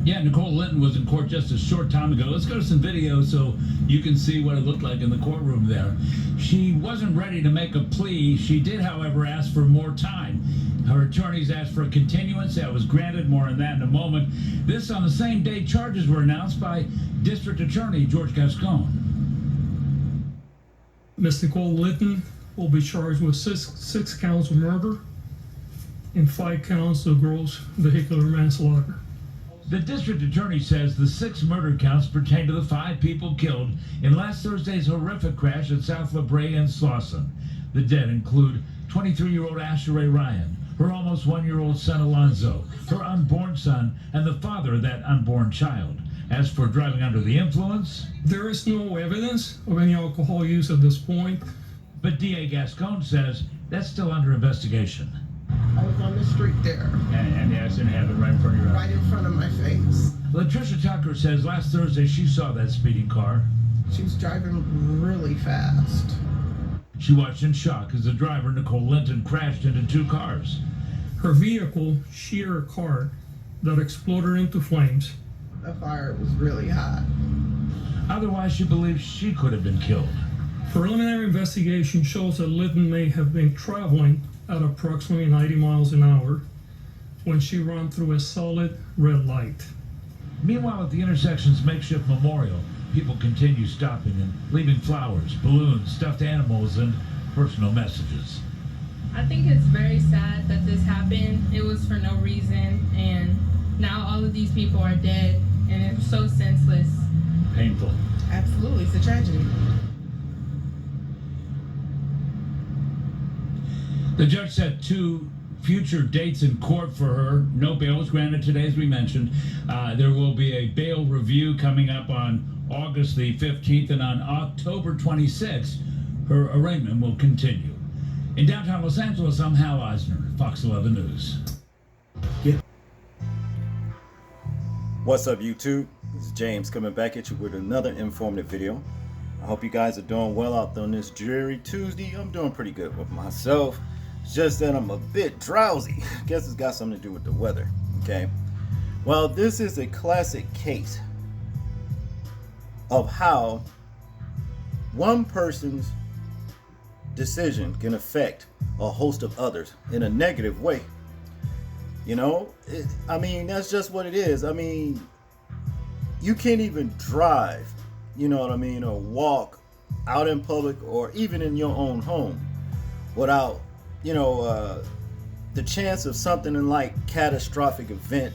Yeah, Nicole Linton was in court just a short time ago. Let's go to some video so you can see what it looked like in the courtroom there. She wasn't ready to make a plea. She did, however, ask for more time. Her attorneys asked for a continuance. That was granted. More on that in a moment. This on the same day charges were announced by District Attorney George Gascon. Ms. Nicole Linton will be charged with six counts of murder and 5 counts of gross vehicular manslaughter. The district attorney says the 6 murder counts pertain to the 5 people killed in last Thursday's horrific crash at South La Brea and Slauson. The dead include 23-year-old Asher Ray Ryan, her almost 1-year-old son Alonzo, her unborn son, and the father of that unborn child. As for driving under the influence, there is no evidence of any alcohol use at this point. But DA Gascon says that's still under investigation. I was on the street there. And the accident happened right in front of your eyes. Right in front of my face. Latricia Tucker says last Thursday she saw that speeding car. She was driving really fast. She watched in shock as the driver, Nicole Linton, crashed into 2 cars. Her vehicle sheared a car that exploded into flames. The fire was really hot. Otherwise, she believes she could have been killed. Preliminary investigation shows that Linton may have been traveling at approximately 90 miles an hour when she ran through a solid red light. Meanwhile, at the intersection's makeshift memorial, people continue stopping and leaving flowers, balloons, stuffed animals, and personal messages. I think it's very sad that this happened. It was for no reason, and now all of these people are dead, and it's so senseless. Painful. Absolutely, it's a tragedy. The judge set 2 future dates in court for her. No bail was granted today, as we mentioned. There will be a bail review coming up on August the 15th, and on October 26th, her arraignment will continue. In downtown Los Angeles, I'm Hal Eisner, Fox 11 News. What's up, YouTube? This is James coming back at you with another informative video. I hope you guys are doing well out there on this dreary Tuesday. I'm doing pretty good with myself. It's just that I'm a bit drowsy. I guess it's got something to do with the weather. Okay. Well, this is a classic case of how one person's decision can affect a host of others in a negative way. You know, I mean, that's just what it is. I mean, you can't even drive, you know what I mean, or walk out in public or even in your own home without, you know, the chance of something like catastrophic event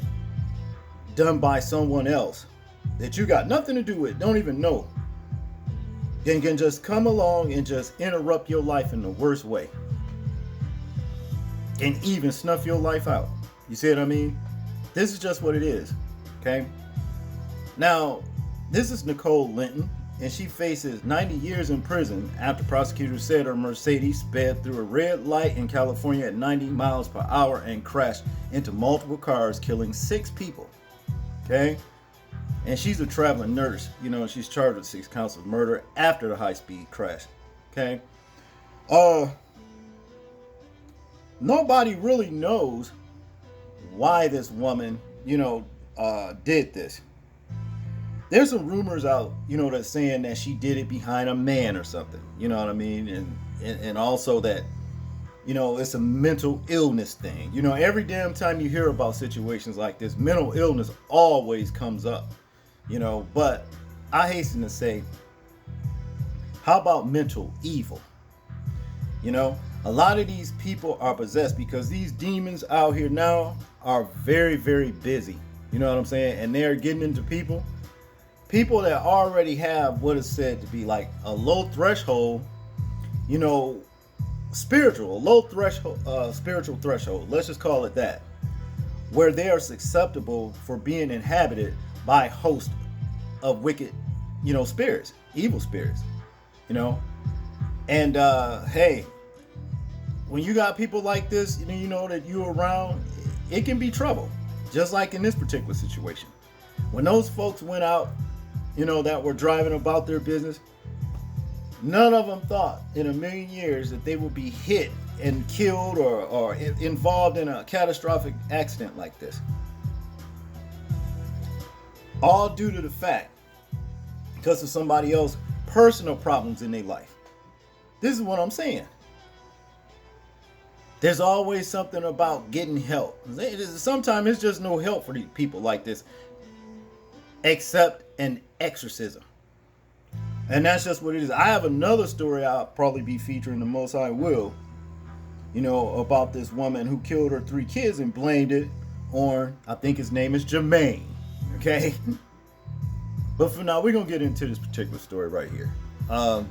done by someone else that you got nothing to do with, don't even know, and can just come along and just interrupt your life in the worst way and even snuff your life out. You see what I mean? This is just what it is. Okay. Now, this is Nicole Linton, and she faces 90 years in prison after prosecutors said her Mercedes sped through a red light in California at 90 miles per hour and crashed into multiple cars, killing 6 people. Okay. And she's a traveling nurse, you know, and she's charged with 6 counts of murder after the high-speed crash. Okay. Nobody really knows why this woman, you know, did this. There's some rumors out, you know, that's saying that she did it behind a man or something, you know what I mean? And also that, you know, it's a mental illness thing. You know, every damn time you hear about situations like this, mental illness always comes up, you know. But I hasten to say, how about mental evil? You know, a lot of these people are possessed because these demons out here now are very, very busy. You know what I'm saying? And they're getting into people that already have what is said to be like a low threshold, you know, low threshold, spiritual threshold. Let's just call it that, where they are susceptible for being inhabited by a host of wicked, you know, spirits, evil spirits, you know. And hey, when you got people like this, you know that you're around, it can be trouble. Just like in this particular situation, when those folks went out, you know, that were driving about their business, none of them thought in a million years that they would be hit and killed or involved in a catastrophic accident like this. all due to the fact because of somebody else's personal problems in their life. This is what I'm saying. There's always something about getting help. Sometimes it's just no help for these people like this, except an exorcism. And that's just what it is. I have another story I'll probably be featuring, the most I will, about this woman who killed her 3 kids and blamed it on, I think his name is Jermaine. Okay? But for now, we're going to get into this particular story right here. A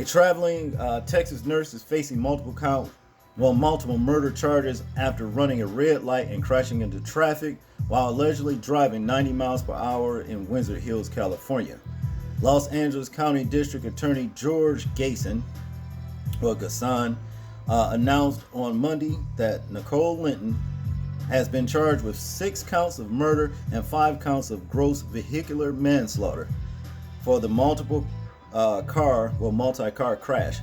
traveling Texas nurse is facing multiple murder charges after running a red light and crashing into traffic while allegedly driving 90 miles per hour in Windsor Hills, California. Los Angeles County District Attorney George Gasson announced on Monday that Nicole Linton has been charged with 6 counts of murder and 5 counts of gross vehicular manslaughter for the multi-car crash,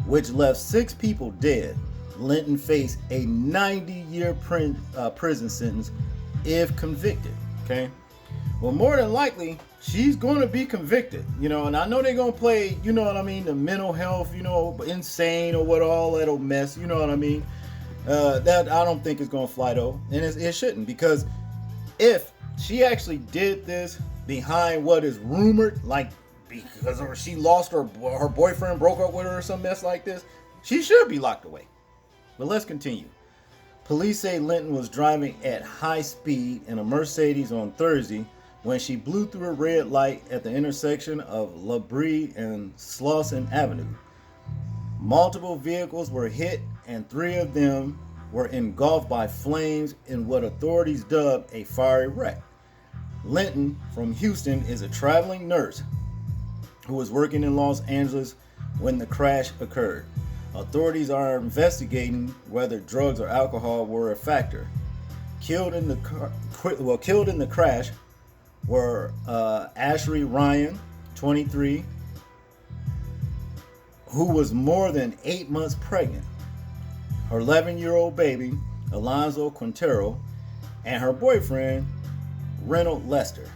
which left 6 people dead. Linton faced a 90-year prison sentence if convicted. Okay, well, more than likely she's going to be convicted, and I know they're going to play, the mental health, insane or what, all that'll mess, that I don't think is going to fly though, and it shouldn't, because if she actually did this behind what is rumored, like because she lost her boyfriend, broke up with her or some mess like this, she should be locked away. But let's continue. Police say Linton was driving at high speed in a Mercedes on Thursday when she blew through a red light at the intersection of La Brea and Slauson Avenue. Multiple vehicles were hit and 3 of them were engulfed by flames in what authorities dubbed a fiery wreck. Linton from Houston is a traveling nurse who was working in Los Angeles when the crash occurred. Authorities are investigating whether drugs or alcohol were a factor. Killed in the crash were Ashley Ryan, 23, who was more than 8 months pregnant, her 11-year-old baby, Alonzo Quintero, and her boyfriend, Reynold Lester.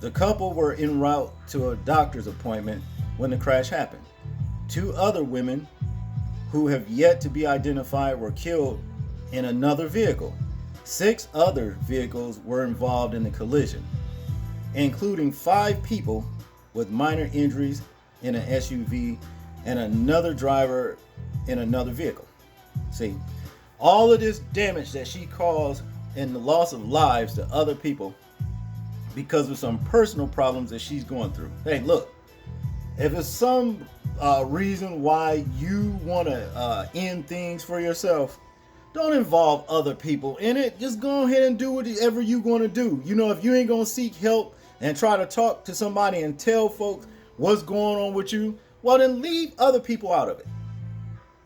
The couple were en route to a doctor's appointment when the crash happened. 2 other women who have yet to be identified were killed in another vehicle. 6 other vehicles were involved in the collision, including 5 people with minor injuries in an SUV and another driver in another vehicle. See, all of this damage that she caused and the loss of lives to other people because of some personal problems that she's going through. Hey, look, if it's some reason why you want to end things for yourself, don't involve other people in it. Just go ahead and do whatever you're going to do. If you ain't going to seek help and try to talk to somebody and tell folks what's going on with you, well, then leave other people out of it.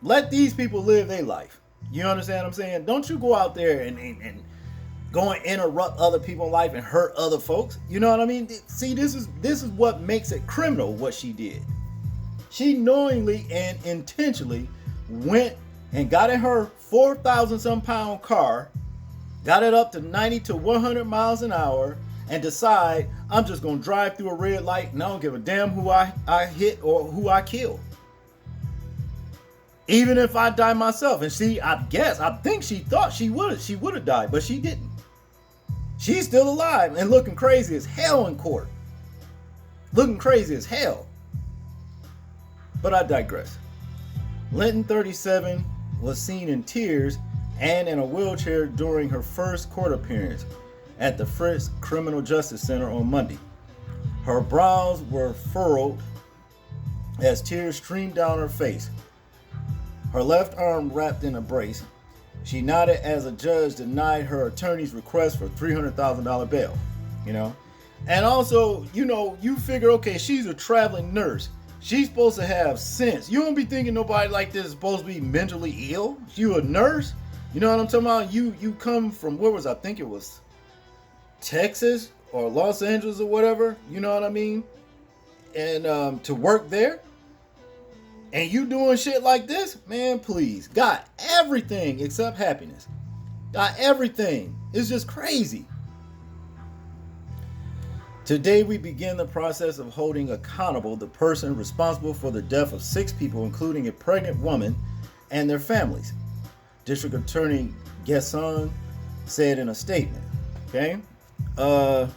Let these people live their life. You understand what I'm saying? Don't you go out there and go and interrupt other people's life and hurt other folks. You know what I mean? See, this is what makes it criminal, what she did. She knowingly and intentionally went and got in her 4,000 some pound car, got it up to 90 to 100 miles an hour, and decide, I'm just going to drive through a red light and I don't give a damn who I hit or who I kill. Even if I die myself. And see, I think she thought she would have died, but she didn't. She's still alive and looking crazy as hell in court. Looking crazy as hell. But I digress. Linton, 37, was seen in tears and in a wheelchair during her first court appearance at the Frisk Criminal Justice Center on Monday. Her brows were furrowed as tears streamed down her face. Her left arm wrapped in a brace. She nodded as a judge denied her attorney's request for $300,000 bail. And also, you figure, okay, she's a traveling nurse. She's supposed to have sense. You don't be thinking nobody like this is supposed to be mentally ill. You a nurse? You know what I'm talking about? You come from, I think it was Texas or Los Angeles or whatever. You know what I mean? And to work there. And you doing shit like this? Man, please. Got everything except happiness. Got everything. It's just crazy. Today we begin the process of holding accountable the person responsible for the death of 6 people, including a pregnant woman and their families, District Attorney Gesson said in a statement. Okay? The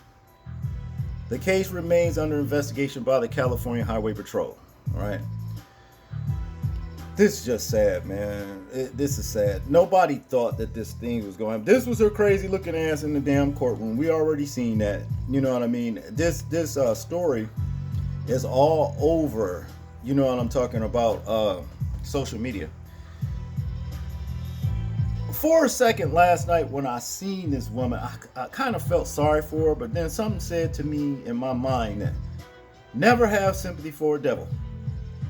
case remains under investigation by the California Highway Patrol. All right? This is just sad, man. This is sad. Nobody thought that this thing was going to happen. This was her crazy looking ass in the damn courtroom. We already seen that. You know what I mean? This story is all over, you know what I'm talking about, social media. For a second last night when I seen this woman, I kind of felt sorry for her, but then something said to me in my mind that never have sympathy for a devil.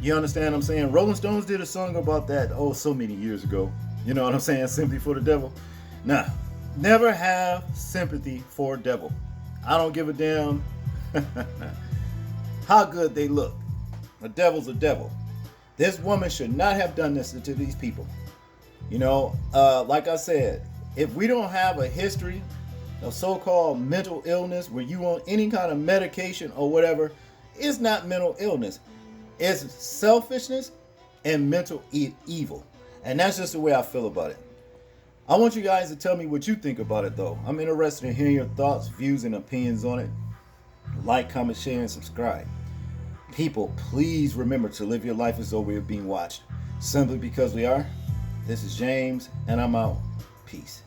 You understand what I'm saying? Rolling Stones did a song about that, so many years ago. You know what I'm saying? Sympathy for the devil. Nah, never have sympathy for a devil. I don't give a damn how good they look. A devil's a devil. This woman should not have done this to these people. You know, like I said, if we don't have a history of so-called mental illness where you on any kind of medication or whatever, it's not mental illness. It's selfishness and mental evil. And that's just the way I feel about it. I want you guys to tell me what you think about it, though. I'm interested in hearing your thoughts, views, and opinions on it. Like, comment, share, and subscribe. People, please remember to live your life as though we are being watched. Simply because we are. This is James, and I'm out. Peace.